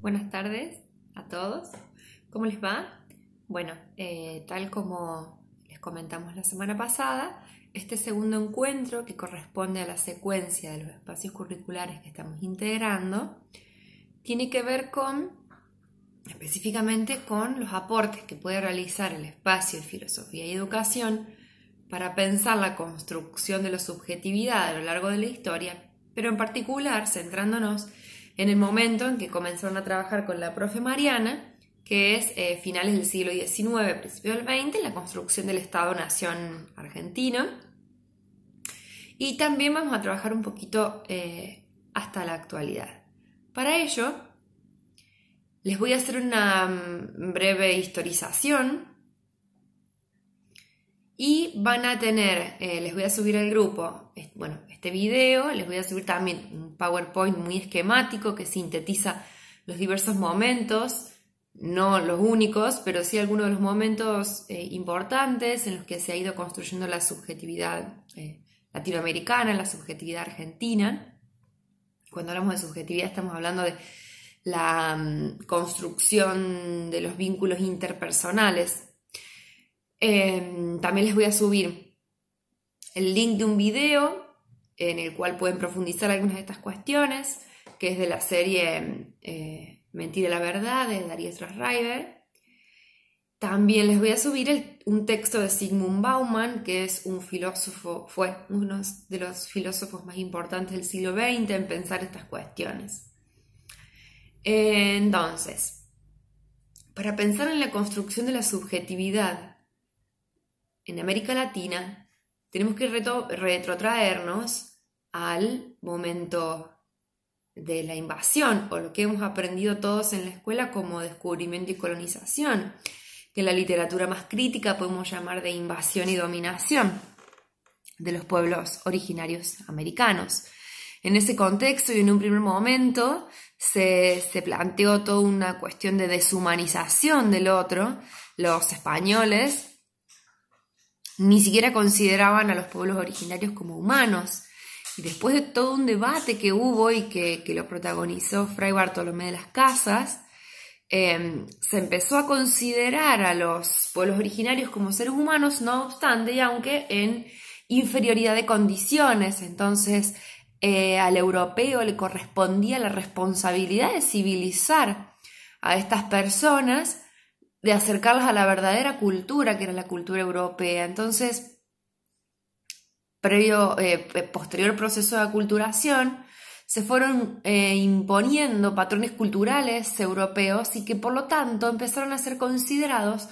Buenas tardes a todos. ¿Cómo les va? Bueno, tal como les comentamos la semana pasada, este segundo encuentro, que corresponde a la secuencia de los espacios curriculares que estamos integrando, tiene que ver específicamente con los aportes que puede realizar el espacio de filosofía y educación para pensar la construcción de la subjetividad a lo largo de la historia, pero en particular centrándonos en el momento en que comenzaron a trabajar con la profe Mariana, que es finales del siglo XIX, principios del XX, la construcción del Estado-Nación argentino. Y también vamos a trabajar un poquito hasta la actualidad. Para ello, les voy a hacer una breve historización y van a tener, les voy a subir al grupo, este video, les voy a subir también un PowerPoint muy esquemático que sintetiza los diversos momentos, no los únicos, pero sí algunos de los momentos importantes en los que se ha ido construyendo la subjetividad latinoamericana, la subjetividad argentina. Cuando hablamos de subjetividad estamos hablando de la construcción de los vínculos interpersonales. También les voy a subir el link de un video en el cual pueden profundizar algunas de estas cuestiones, que es de la serie Mentira la Verdad, de Darío Strasriver. También les voy a subir un texto de Zygmunt Bauman, que es fue uno de los filósofos más importantes del siglo XX en pensar estas cuestiones. Entonces, para pensar en la construcción de la subjetividad en América Latina, tenemos que retrotraernos al momento de la invasión, o lo que hemos aprendido todos en la escuela como descubrimiento y colonización, que en la literatura más crítica podemos llamar de invasión y dominación de los pueblos originarios americanos. En ese contexto y en un primer momento se planteó toda una cuestión de deshumanización del otro. Los españoles ni siquiera consideraban a los pueblos originarios como humanos. Y después de todo un debate que hubo y que lo protagonizó Fray Bartolomé de las Casas, se empezó a considerar a los pueblos originarios como seres humanos, no obstante, y aunque en inferioridad de condiciones. Entonces, al europeo le correspondía la responsabilidad de civilizar a estas personas, de acercarlas a la verdadera cultura, que era la cultura europea. Entonces, posterior proceso de aculturación, se fueron imponiendo patrones culturales europeos y que por lo tanto empezaron a ser considerados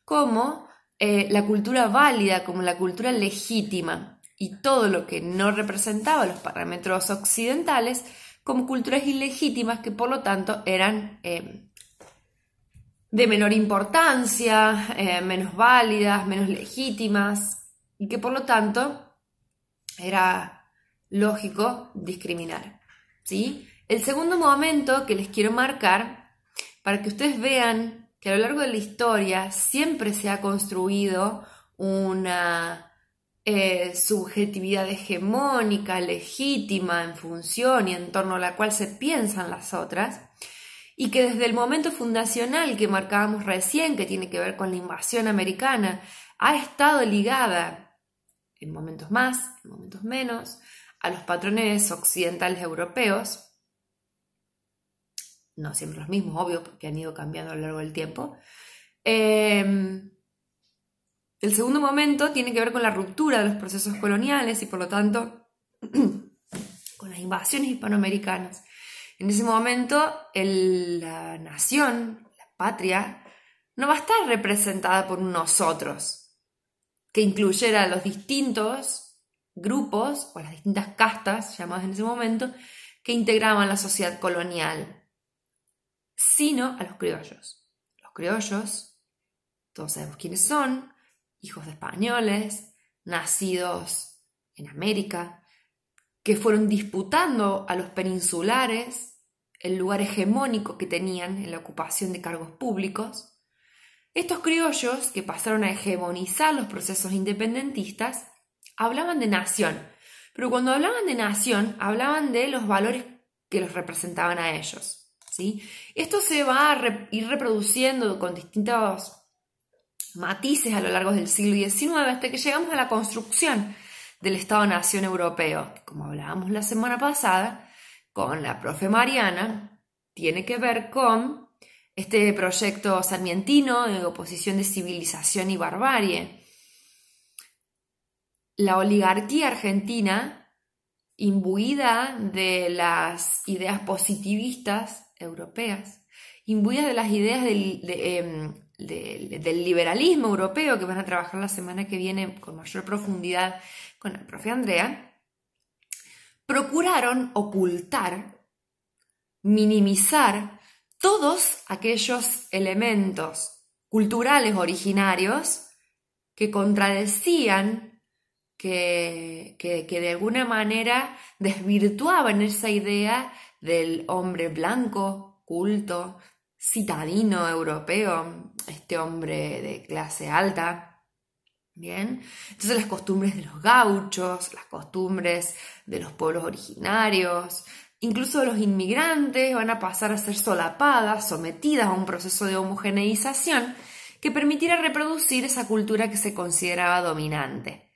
como la cultura válida, como la cultura legítima, y todo lo que no representaba los parámetros occidentales como culturas ilegítimas que por lo tanto eran de menor importancia, menos válidas, menos legítimas, y que por lo tanto era lógico discriminar, ¿sí? El segundo momento que les quiero marcar, para que ustedes vean que a lo largo de la historia siempre se ha construido una subjetividad hegemónica, legítima, en función y en torno a la cual se piensan las otras, y que desde el momento fundacional que marcábamos recién, que tiene que ver con la invasión americana, ha estado ligada, en momentos más, en momentos menos, a los patrones occidentales europeos, no siempre los mismos, obvio, porque han ido cambiando a lo largo del tiempo. El segundo momento tiene que ver con la ruptura de los procesos coloniales y por lo tanto con las invasiones hispanoamericanas. En ese momento la nación, la patria, no va a estar representada por un nosotros, que incluyera a los distintos grupos o las distintas castas llamadas en ese momento que integraban la sociedad colonial, sino a los criollos. Los criollos, todos sabemos quiénes son, hijos de españoles, nacidos en América, que fueron disputando a los peninsulares el lugar hegemónico que tenían en la ocupación de cargos públicos. Estos criollos, que pasaron a hegemonizar los procesos independentistas, hablaban de nación, pero cuando hablaban de nación, hablaban de los valores que los representaban a ellos. ¿sí? Esto se va a ir reproduciendo con distintos matices a lo largo del siglo XIX hasta que llegamos a la construcción del Estado-Nación europeo, que como hablábamos la semana pasada con la profe Mariana, tiene que ver con este proyecto sarmientino de oposición de civilización y barbarie. La oligarquía argentina, imbuida de las ideas positivistas europeas, imbuida de las ideas del liberalismo europeo, que van a trabajar la semana que viene con mayor profundidad con la profe Andrea, procuraron ocultar, minimizar todos aquellos elementos culturales originarios que contradecían, que de alguna manera desvirtuaban esa idea del hombre blanco, culto, citadino europeo, este hombre de clase alta. Bien, entonces las costumbres de los gauchos, las costumbres de los pueblos originarios, incluso de los inmigrantes, van a pasar a ser solapadas, sometidas a un proceso de homogeneización que permitiera reproducir esa cultura que se consideraba dominante.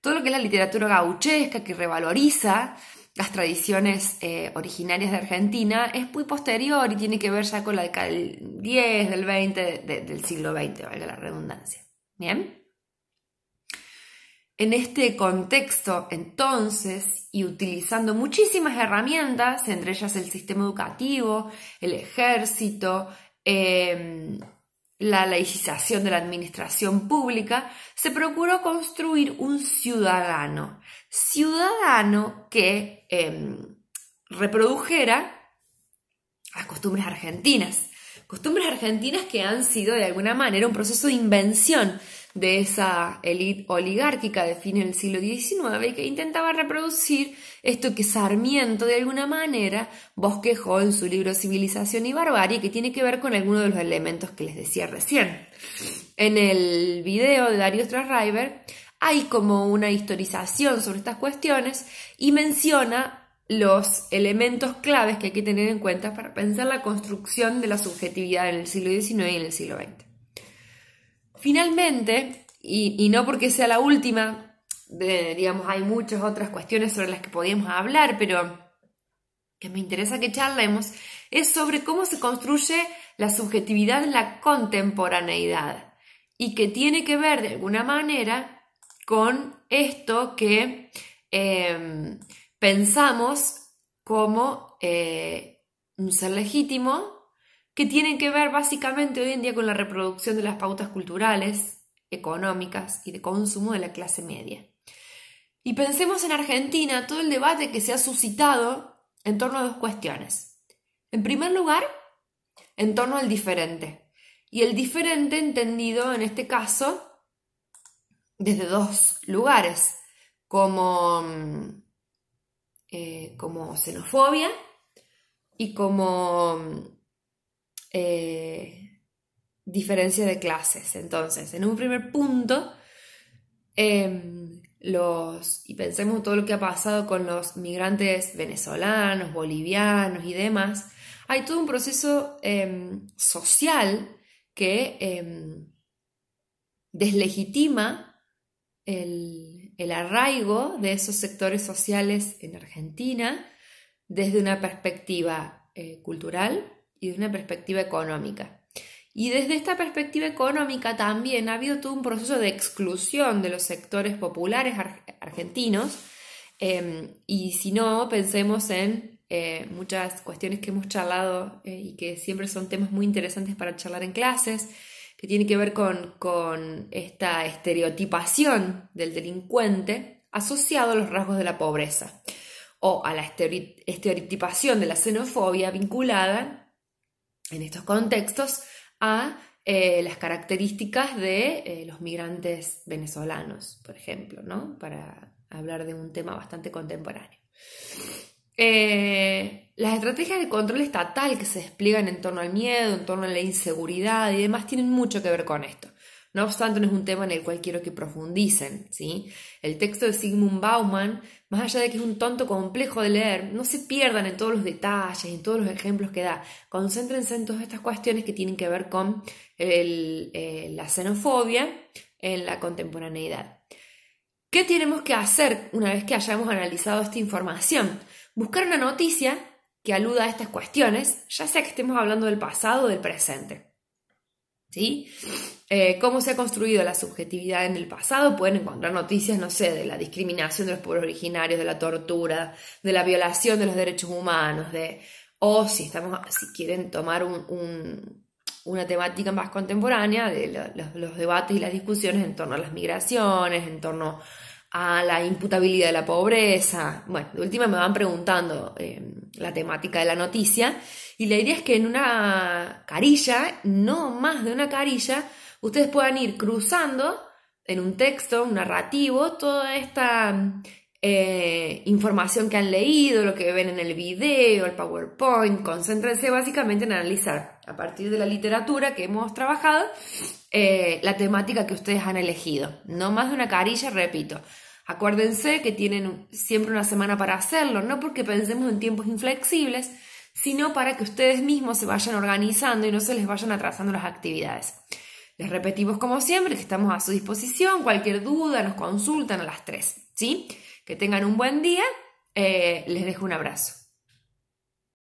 Todo lo que es la literatura gauchesca, que revaloriza las tradiciones originarias de Argentina, es muy posterior y tiene que ver ya con la década del 10, del 20, del siglo XX, valga la redundancia. ¿Bien? En este contexto, entonces, y utilizando muchísimas herramientas, entre ellas el sistema educativo, el ejército, la laicización de la administración pública, se procuró construir un ciudadano que reprodujera las costumbres argentinas que han sido de alguna manera un proceso de invención de esa élite oligárquica de fines del siglo XIX y que intentaba reproducir esto que Sarmiento de alguna manera bosquejó en su libro Civilización y Barbarie, que tiene que ver con algunos de los elementos que les decía recién. En el video de Darío Strasreiber hay como una historización sobre estas cuestiones y menciona los elementos claves que hay que tener en cuenta para pensar la construcción de la subjetividad en el siglo XIX y en el siglo XX. Finalmente, y no porque sea la última, hay muchas otras cuestiones sobre las que podíamos hablar, pero que me interesa que charlemos, es sobre cómo se construye la subjetividad en la contemporaneidad y que tiene que ver de alguna manera con esto que pensamos como un ser legítimo, que tienen que ver básicamente hoy en día con la reproducción de las pautas culturales, económicas y de consumo de la clase media. Y pensemos en Argentina, todo el debate que se ha suscitado en torno a dos cuestiones. En primer lugar, en torno al diferente. Y el diferente entendido en este caso desde dos lugares, como xenofobia y como diferencia de clases. Entonces, en un primer punto, y pensemos todo lo que ha pasado con los migrantes venezolanos, bolivianos y demás, hay todo un proceso social que deslegitima el arraigo de esos sectores sociales en Argentina desde una perspectiva cultural y de una perspectiva económica. Y desde esta perspectiva económica también ha habido todo un proceso de exclusión de los sectores populares argentinos, y si no, pensemos en muchas cuestiones que hemos charlado y que siempre son temas muy interesantes para charlar en clases, que tiene que ver con esta estereotipación del delincuente asociado a los rasgos de la pobreza, o a la estereotipación de la xenofobia vinculada en estos contextos a las características de los migrantes venezolanos, por ejemplo, ¿no? Para hablar de un tema bastante contemporáneo. Las estrategias de control estatal que se despliegan en torno al miedo, en torno a la inseguridad y demás tienen mucho que ver con esto. No obstante, no es un tema en el cual quiero que profundicen, ¿sí? El texto de Zygmunt Bauman, más allá de que es un tonto complejo de leer, no se pierdan en todos los detalles, en todos los ejemplos que da. Concéntrense en todas estas cuestiones que tienen que ver con la xenofobia en la contemporaneidad. ¿Qué tenemos que hacer una vez que hayamos analizado esta información? Buscar una noticia que aluda a estas cuestiones, ya sea que estemos hablando del pasado o del presente. ¿Sí? Cómo se ha construido la subjetividad en el pasado. Pueden encontrar noticias, no sé, de la discriminación de los pueblos originarios, de la tortura, de la violación de los derechos humanos, o si quieren tomar una temática más contemporánea, de los debates y las discusiones en torno a las migraciones, en torno a la imputabilidad de la pobreza. Bueno, de última me van preguntando la temática de la noticia, y la idea es que en una carilla, no más de una carilla, ustedes puedan ir cruzando en un texto, un narrativo, toda esta información que han leído, lo que ven en el video, el PowerPoint. Concéntrense básicamente en analizar, a partir de la literatura que hemos trabajado, la temática que ustedes han elegido. No más de una carilla, repito. Acuérdense que tienen siempre una semana para hacerlo, no porque pensemos en tiempos inflexibles, sino para que ustedes mismos se vayan organizando y no se les vayan atrasando las actividades. Les repetimos como siempre que estamos a su disposición. Cualquier duda nos consultan a las 3, ¿sí? Que tengan un buen día. Les dejo un abrazo.